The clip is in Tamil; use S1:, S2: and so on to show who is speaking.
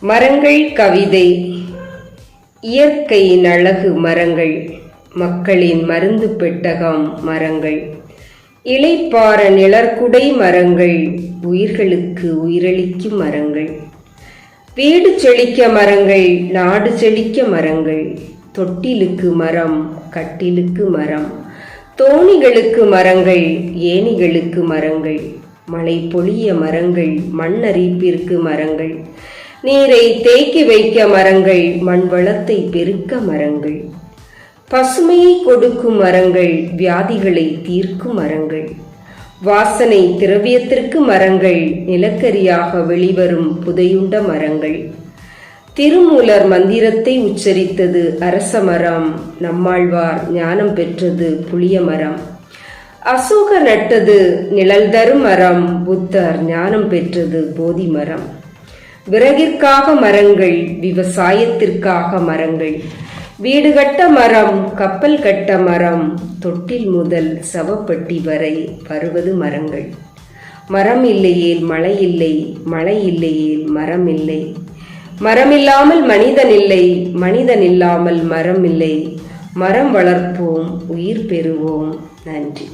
S1: மரங்கள் கவிதை. இயற்கையின் அழகு மரங்கள், மக்களின் மருந்து பெட்டகம் மரங்கள். இளைப்பாற நிழற்குடை மரங்கள், உயிர்களுக்கு உயிரளிக்கும் மரங்கள். வீடு செழிக்க மரங்கள், நாடு செழிக்க மரங்கள். தொட்டிலுக்கு மரம், கட்டிலுக்கு மரம். தோணிகளுக்கு மரங்கள், ஏணிகளுக்கு மரங்கள். மழை பொழிய மரங்கள், மண் அரிப்பிற்கு மரங்கள். நீரை தேக்கி வைக்க மரங்கள், மண் வளத்தை பெருக்க மரங்கள். பசுமையை கொடுக்கும் மரங்கள், வியாதிகளை தீர்க்கும் மரங்கள். வாசனை திரவியத்திற்கு மரங்கள், நிலக்கரியாக வெளிவரும் புதையுண்ட மரங்கள். திருமூலர் மந்திரத்தை உச்சரித்தது அரச மரம், நம்மாழ்வார் ஞானம் பெற்றது புளிய மரம். அசோகர் நட்டது நிழல் தரும் மரம், புத்தர் ஞானம் பெற்றது போதி மரம். விறகிற்காக மரங்கள், விவசாயத்திற்காக மரங்கள். வீடு கட்ட மரம், கப்பல் கட்ட மரம். தொட்டில் முதல் சவப்பட்டி வரை வருவது மரங்கள். மரம் இல்லையேல் மழை இல்லை, மழை இல்லையேல் மரம் இல்லை. மரம் இல்லாமல் மனிதன் இல்லை, மனிதன் இல்லாமல் மரம் இல்லை. மரம் வளர்ப்போம், உயிர் பெறுவோம். நன்றி.